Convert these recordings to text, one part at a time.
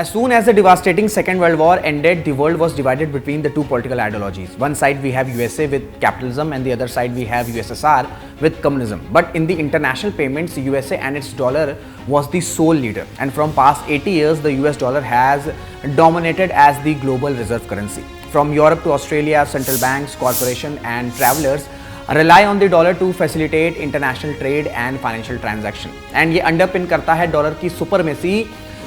As soon as the devastating Second World War ended, the world was divided between the two political ideologies. One side we have USA with capitalism and the other side we have USSR with communism. But in the international payments, USA and its dollar was the sole leader. And from past 80 years, the US dollar has dominated as the global reserve currency. From Europe to Australia, central banks, corporations and travelers rely on the dollar to facilitate international trade and financial transaction. And ये अंडरपिन करता है dollar की supremacy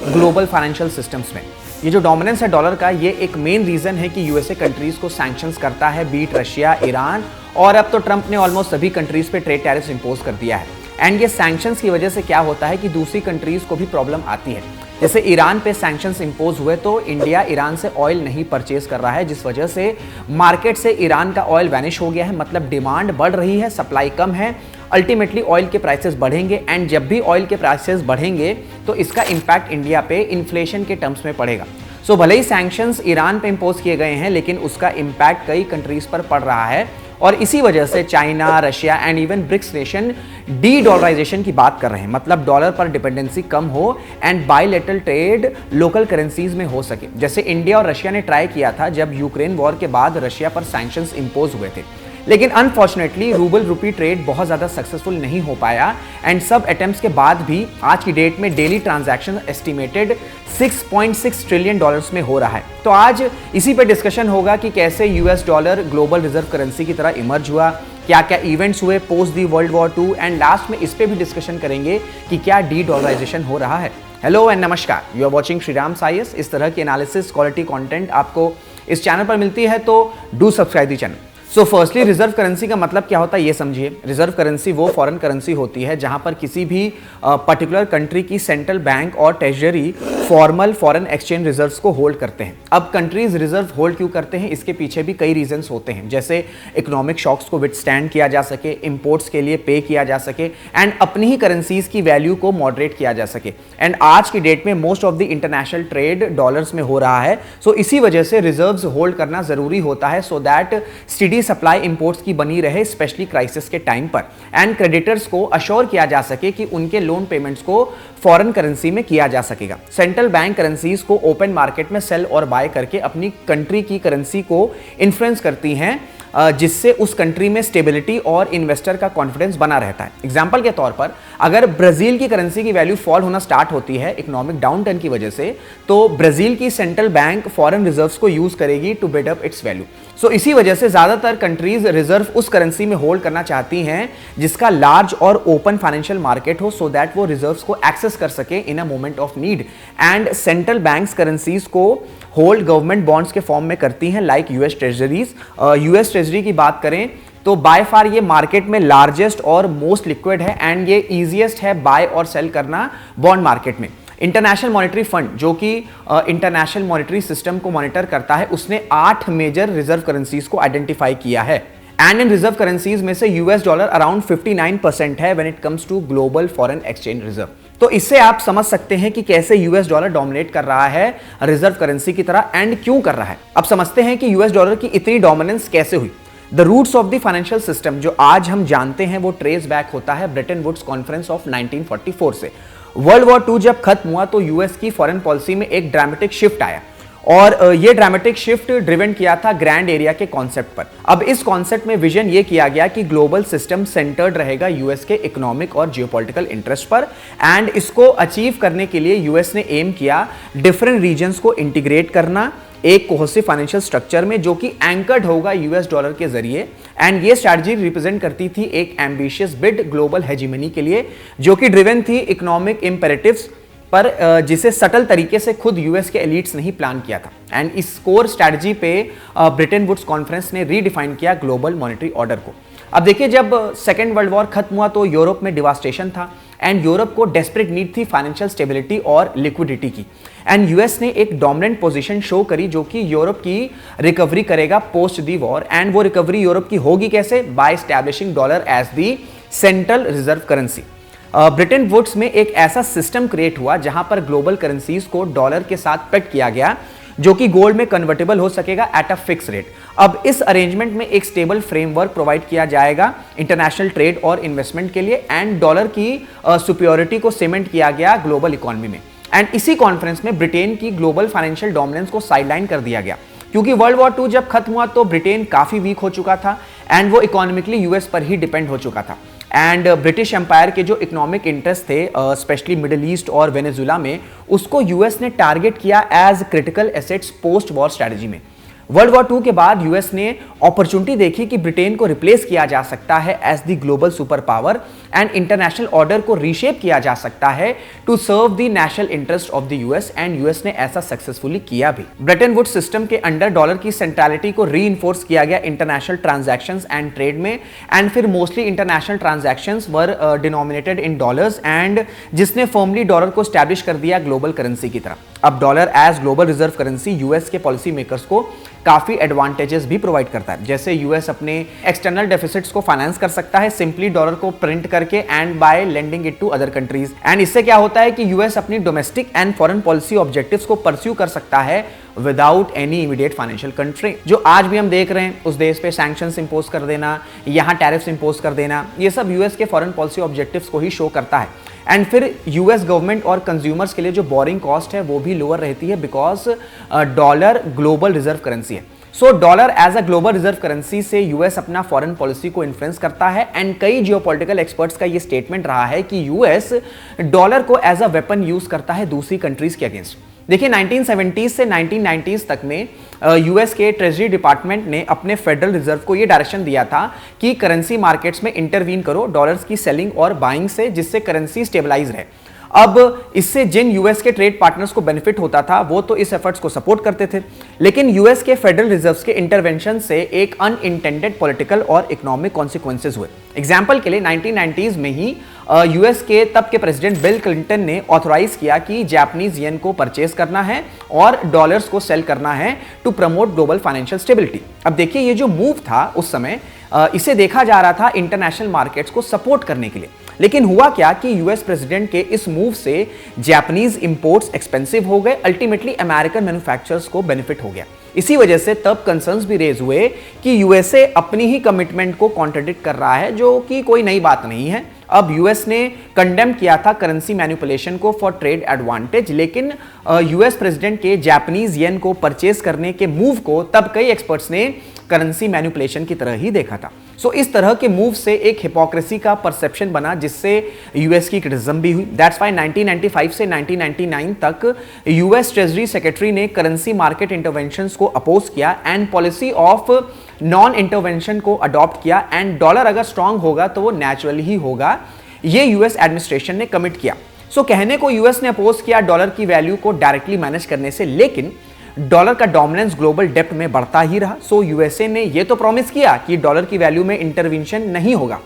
global financial systems में। ये जो dominance है dollar का, ये एक मेन रीजन है कि यूएसए कंट्रीज को सैंक्शंस करता है, बीट रशिया, ईरान और अब तो ट्रंप ने ऑलमोस्ट सभी कंट्रीज पे ट्रेड टैरिफ्स इंपोज कर दिया है। एंड ये सैंक्शंस की वजह से क्या होता है कि दूसरी कंट्रीज को भी प्रॉब्लम आती है। जैसे ईरान पे सैंक्शंस इंपोज हुए तो इंडिया ईरान से ऑयल नहीं परचेज कर रहा है, जिस वजह से मार्केट से ईरान का ऑयल वैनिश हो गया है। मतलब डिमांड बढ़ रही है, सप्लाई कम है, अल्टीमेटली ऑयल के प्राइसेस बढ़ेंगे। एंड जब भी ऑयल के प्राइसेस बढ़ेंगे तो इसका इंपैक्ट इंडिया पे इन्फ्लेशन के टर्म्स में पड़ेगा। सो भले ही सैंक्शंस ईरान पे इंपोज किए गए हैं, लेकिन उसका इंपैक्ट कई कंट्रीज पर पड़ रहा है और इसी वजह से China, Russia and even BRICS nation de dollarisation की बात कर रहे हैं। मतलब डॉलर पर डिपेंडेंसी कम हो and bilateral trade local currencies में हो सके। जैसे इंडिया और रशिया ने ट्राई किया था जब यूक्रेन वॉर के बाद रशिया पर सैंक्शंस इंपोज हुए थे, लेकिन अनफॉर्चुनेटली रूबल रुपी ट्रेड बहुत ज़्यादा सक्सेसफुल नहीं हो पाया। एंड सब अटेम्प्ट्स के बाद भी आज की डेट में daily transaction estimated 6.6 trillion dollars में हो रहा है। तो आज इसी पे डिस्कशन होगा कि कैसे US dollar global reserve currency की तरह इमर्ज हुआ, क्या क्या इवेंट्स हुए post the world War 2 and last में इस पे भी डिस्कशन करेंगे कि क्या डी डॉलराइजेशन हो रहा है। Hello and namaskar, you are watching Shriram science. इस तरह की एनालिसिस क्वालिटी कंटेंट आपको इस चैनल पर मिलती है, तो do subscribe the channel. So firstly reserve currency का मतलब क्या होता है ये समझिए। रिजर्व करेंसी वो फॉरेन करेंसी होती है जहां पर किसी भी पर्टिकुलर कंट्री की सेंट्रल बैंक और treasury formal foreign exchange reserves को होल्ड करते हैं। अब कंट्रीज रिजर्व होल्ड क्यों करते हैं, इसके पीछे भी कई रीजंस होते हैं। जैसे इकोनॉमिक शॉक्स को विथस्टैंड किया जा सके, इंपोर्ट्स के लिए पे किया जा सके एंड अपनी ही करेंसीज की वैल्यू को मॉडरेट किया जा सके। एंड आज की डेट में most of the international trade dollars में हो रहा है। सो इसी वजह से रिजर्व्स होल्ड करना जरूरी होता है so that steady supply imports की बनी रहे, स्पेशली क्राइसिस के टाइम पर। एंड क्रेडिटर्स को अश्योर किया जा सके कि उनके लोन पेमेंट्स को फॉरेन करेंसी में किया जा सकेगा। सेंट्रल बैंक करेंसीज को ओपन मार्केट में सेल और बाय करके अपनी कंट्री की करेंसी को इन्फ्लुएंस करती हैं, जिससे उस कंट्री में स्टेबिलिटी और इन्वेस्टर का कॉन्फिडेंस बना रहता है। एग्जांपल के तौर पर अगर ब्राजील की करेंसी की वैल्यू फॉल होना स्टार्ट होती है इकोनॉमिक डाउनटर्न की वजह से, तो ब्राजील की सेंट्रल बैंक फॉरेन रिजर्व्स को यूज करेगी to build up its value. So इसी वजह से ज्यादातर कंट्रीज रिजर्व उस करेंसी में होल्ड करना चाहती हैं जिसका लार्ज और ओपन फाइनेंशियल मार्केट हो, सो दैट वो रिजर्व्स को एक्सेस कर सके in a moment of need. And central banks currencies को होल्ड गवर्नमेंट बॉन्ड्स के फॉर्म में करती हैं, like US treasuries. US treasury की बात करें तो बाय फार ये मार्केट में लार्जेस्ट और मोस्ट लिक्विड है एंड ये इजीएस्ट है बाय और सेल करना बॉन्ड मार्केट में। इंटरनेशनल मॉनेटरी फंड जो कि इंटरनेशनल मॉनेटरी सिस्टम को मॉनिटर करता है, उसने 8 मेजर रिजर्व करेंसीज को आइडेंटिफाई किया है। एंड इन रिजर्व करेंसीज में से यूएस डॉलर अराउंड 59% है when it comes to global foreign exchange reserve. तो इससे आप समझ सकते हैं कि कैसे यूएस डॉलर डोमिनेट कर रहा है रिजर्व करेंसी की तरह एंड क्यों कर रहा है। अब समझते हैं कि यूएस डॉलर की इतनी डोमिनेंस कैसे हुई। The roots of the financial system जो आज हम जानते हैं वो ट्रेस बैक होता है ब्रेटन वुड्स कॉन्फ्रेंस ऑफ 1944 से। वर्ल्ड वॉर 2 जब खत्म हुआ तो यूएस की फॉरेन पॉलिसी में एक ड्रामेटिक शिफ्ट आया और ये ड्रामेटिक शिफ्ट ड्रिवन किया था ग्रैंड एरिया के कॉन्सेप्ट पर। अब इस कॉन्सेप्ट में विजन ये किया गया कि ग्लोबल सिस्टम सेंटर्ड रहेगा यूएस के इकोनॉमिक और जियोपॉलिटिकल इंटरेस्ट पर। एंड इसको अचीव करने के लिए यूएस ने एम किया डिफरेंट रीजन्स को इंटीग्रेट करना एक कोहेसिव फाइनेंशियल स्ट्रक्चर में, जो कि एंकर्ड होगा यूएस डॉलर के जरिए। एंड ये स्ट्रैटेजी रिप्रेजेंट करती थी एक एम्बिशियस बिड ग्लोबल हेजिमनी के लिए, जो कि ड्रिवन थी इकोनॉमिक इंपेरेटिव्स पर, जिसे सटल तरीके से खुद यूएस के एलिट्स ने ही प्लान किया था। एंड इस कोर स्ट्रैटेजी पे ब्रेटन वुड्स कॉन्फ्रेंस ने रीडिफाइन किया ग्लोबल मॉनेटरी ऑर्डर को। अब देखिए, जब सेकेंड वर्ल्ड वॉर खत्म हुआ तो यूरोप में डिवास्टेशन था एंड यूरोप को डेस्परेट नीड थी फाइनेंशियल स्टेबिलिटी और लिक्विडिटी की। एंड यूएस ने एक डोमिनेंट पोजीशन शो करी जो कि यूरोप की रिकवरी करेगा पोस्ट दी वॉर। एंड वो रिकवरी यूरोप की होगी कैसे? By establishing dollar as the central reserve currency. Bretton Woods में एक ऐसा सिस्टम क्रिएट हुआ जहां पर ग्लोबल करेंसीज को डॉलर के साथ पेग किया गया, जो कि गोल्ड में कन्वर्टेबल हो सकेगा एट अ फिक्स रेट। अब इस अरेंजमेंट में एक स्टेबल फ्रेमवर्क प्रोवाइड किया जाएगा इंटरनेशनल ट्रेड और इन्वेस्टमेंट के लिए एंड डॉलर की सुपीरियरिटी को सीमेंट किया गया ग्लोबल इकोनॉमी में। एंड इसी कॉन्फ्रेंस में ब्रिटेन की ग्लोबल फाइनेंशियल डोमिनेंस को साइडलाइन कर दिया गया, क्योंकि वर्ल्ड वॉर 2 जब खत्म हुआ तो ब्रिटेन काफी वीक हो चुका था एंड वो इकोनॉमिकली यूएस पर ही डिपेंड हो चुका था। एंड ब्रिटिश एम्पायर के जो इकोनॉमिक इंटरेस्ट थे स्पेशली मिडिल ईस्ट और वेनेजुला में, उसको यूएस ने टारगेट किया as critical assets post war strategy में। वर्ल्ड वॉर 2 के बाद यूएस ने अपॉर्चुनिटी देखी कि ब्रिटेन को रिप्लेस किया जा सकता है as the global super power and international order को रीशेप किया जा सकता है to serve the national interest of the US, and US ने ऐसा सक्सेसफुली किया भी। ब्रेटन वुड्स सिस्टम के अंडर डॉलर की सेंट्रलिटी को रीइंफोर्स किया गया इंटरनेशनल ट्रांजैक्शंस एंड ट्रेड में, एंड फिर mostly international transactions were denominated in dollars, and जिसने फर्मली डॉलर को स्टैब्लिश कर दिया ग्लोबल करेंसी की तरह। अब dollar as global reserve currency US के पॉलिसी मेकर्स को काफी एडवांटेजेस भी प्रोवाइड करता है। जैसे यूएस अपने एक्सटर्नल डेफिसिट्स को फाइनेंस कर सकता है सिंपली डॉलर को प्रिंट करके and by lending it to other countries, and इससे क्या होता है कि यूएस अपनी domestic and foreign policy objectives को परस्यू कर सकता है without any immediate financial constraint. जो आज भी हम देख रहे हैं उस देश पे सैंक्शंस इंपोज कर देना, यहाँ टैरिफ्स इंपोज कर देना, ये सब यूएस के फॉरेन पॉलिसी ऑब्जेक्टिव्स को ही शो करता है। एंड फिर यूएस गवर्नमेंट और कंज्यूमर्स के लिए जो बोरिंग कॉस्ट है वो भी लोअर रहती है because dollar global reserve currency है। So dollar as a global reserve currency से यूएस अपना फॉरेन पॉलिसी को इन्फ्लुएंस करता है, एंड कई जियोपॉलिटिकल एक्सपर्ट्स का ये स्टेटमेंट रहा है कि यूएस डॉलर को एज अ वेपन यूज करता है दूसरी कंट्रीज के अगेंस्ट। देखिए 1970s से 1990s तक में यूएस के ट्रेजरी डिपार्टमेंट ने अपने फेडरल रिजर्व को यह डायरेक्शन दिया था कि करेंसी मार्केट्स में इंटरवीन करो डॉलर्स की सेलिंग और बाइंग से, जिससे करेंसी स्टेबलाइज रहे। अब इससे जिन यूएस के ट्रेड पार्टनर्स को बेनिफिट होता था वो तो इस एफर्ट्स को सपोर्ट करते थे, लेकिन यूएस के फेडरल रिजर्व्स के इंटरवेंशन से एक अनइंटेंडेड पॉलिटिकल और इकोनॉमिक कॉन्सिक्वेंसेस हुए। एग्जांपल के लिए 1990s में ही यूएस के तब के प्रेसिडेंट बिल क्लिंटन ने ऑथराइज किया कि जापानीज येन को परचेज करना है और डॉलर्स को सेल करना है to promote global financial stability. अब देखिए ये जो मूव था उस समय इसे देखा जा रहा था इंटरनेशनल मार्केट्स को सपोर्ट करने के लिए, लेकिन हुआ क्या कि यूएस प्रेसिडेंट के इस मूव से जापानीज इंपोर्ट्स एक्सपेंसिव हो गए, अल्टीमेटली अमेरिकन मैन्युफैक्चरर्स को बेनिफिट हो गया। इसी वजह से तब कंसर्न्स भी रेज हुए कि यूएसए अपनी ही कमिटमेंट को कॉन्ट्रडिक्ट कर रहा है, जो कि कोई नई बात नहीं है। अब यूएस ने कंडेम किया था करेंसी मैनिपुलेशन को फॉर ट्रेड एडवांटेज, लेकिन यूएस प्रेसिडेंट के जापानीज येन को परचेज करने के मूव को तब कई एक्सपर्ट्स ने करेंसी मैनिपुलेशन की तरह ही देखा था। सो इस तरह के मूव से एक हिपोक्रेसी का परसेप्शन बना, जिससे यूएस की क्रिटिसिज्म भी हुई। दैट्स व्हाई 1995 से 1999 तक यूएस ट्रेजरी सेक्रेटरी ने करेंसी मार्केट इंटरवेंशंस को अपोज किया and policy of non intervention को अडॉप्ट किया, एंड डॉलर अगर स्ट्रांग होगा तो वो नेचुरली ही होगा, ये यूएस एडमिनिस्ट्रेशन ने कमिट किया। सो कहने को यूएस ने अपोज किया डॉलर की वैल्यू को डायरेक्टली मैनेज करने से, लेकिन डॉलर का डोमिनेंस ग्लोबल डेब्ट में बढ़ता ही रहा। सो यूएसए ने यह तो प्रॉमिस किया कि डॉलर की वैल्यू में इंटरवेंशन नहीं होगा,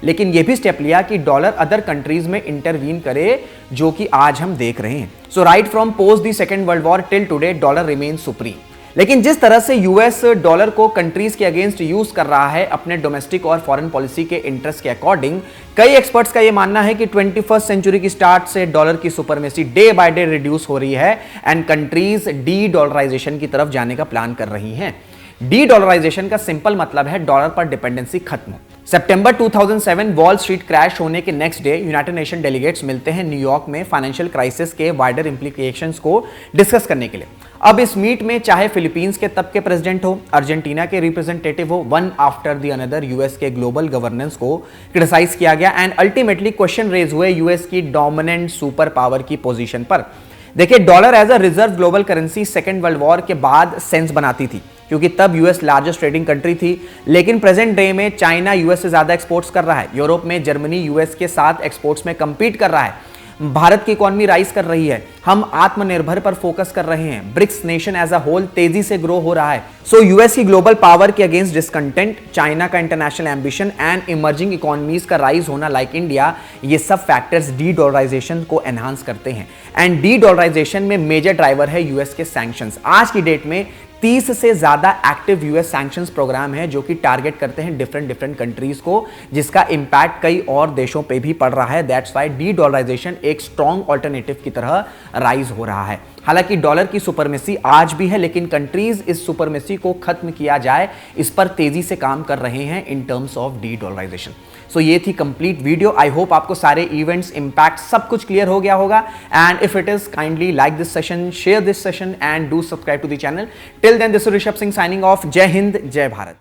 लेकिन यह भी स्टेप लिया कि डॉलर अदर कंट्रीज में इंटरवीन करे, जो कि आज हम देख रहे हैं। So right from post the second world war till today dollar remain supreme. लेकिन जिस तरह से यूएस डॉलर को कंट्रीज के अगेंस्ट यूज कर रहा है अपने डोमेस्टिक और फॉरेन पॉलिसी के इंटरेस्ट के अकॉर्डिंग, कई एक्सपर्ट्स का यह मानना है कि 21st सेंचुरी की स्टार्ट से डॉलर की supremacy day by day reduce हो रही है एंड कंट्रीज डी डॉलराइजेशन की तरफ जाने का प्लान कर रही हैं। डी डॉलराइजेशन का सिंपल मतलब है डॉलर पर डिपेंडेंसी खत्म। सितंबर 2007 वॉल स्ट्रीट क्रैश होने के next day United nation delegates मिलते हैं न्यूयॉर्क में फाइनेंशियल क्राइसिस के वाइडर इंप्लीकेशंस को डिस्कस करने के लिए। अब इस मीट में चाहे फिलीपींस के तब के प्रेसिडेंट हो, अर्जेंटीना के रिप्रेजेंटेटिव हो, one after the another US के ग्लोबल गवर्नेंस को क्रिटिसाइज किया गया एंड अल्टीमेटली क्वेश्चन रेज हुए यूएस की डोमिनेंट सुपर पावर की पोजीशन पर। देखिए dollar as a reserve global currency Second world War के बाद सेंस बनाती थी, क्योंकि तब यूएस लार्जेस्ट ट्रेडिंग कंट्री थी, लेकिन प्रेजेंट डे में चाइना यूएस से ज्यादा एक्सपोर्ट्स कर रहा है, यूरोप में जर्मनी यूएस के साथ एक्सपोर्ट्स में कंपीट कर रहा है, भारत की इकोनॉमी राइज कर रही है, हम आत्मनिर्भर पर फोकस कर रहे हैं, BRICS nation as a whole तेजी से ग्रो हो रहा है। सो यूएस की ग्लोबल पावर के अगेंस्ट डिसकंटेंट, चाइना का international ambition and emerging economies का राइज होना लाइक इंडिया, ये सब फैक्टर्स डी डॉलराइजेशन को एनहांस करते हैं एंड डी डॉलराइजेशन में मेजर ड्राइवर है यूएस के सैंक्शंस। आज की डेट में 30 से ज्यादा एक्टिव यूएस सैंक्शंस प्रोग्राम है जो कि टारगेट करते हैं डिफरेंट कंट्रीज को, जिसका इंपैक्ट कई और देशों पे भी पड़ रहा है। दैट्स व्हाई डी डॉलराइजेशन एक स्ट्रॉन्ग ऑल्टरनेटिव की तरह राइज हो रहा है। हालांकि डॉलर की सुपरमेसी आज भी है, लेकिन कंट्रीज इस सुपरमेसी को खत्म किया जाए इस पर तेजी से काम कर रहे हैं in terms of de dollarisation. So ये थी कंप्लीट वीडियो। आई होप आपको सारे इवेंट्स, इंपैक्ट सब कुछ क्लियर हो गया होगा। And if it is, kindly like this session, share this session and do subscribe to the channel. Till then, this is Rishabh Singh signing off. जय हिंद, जय भारत।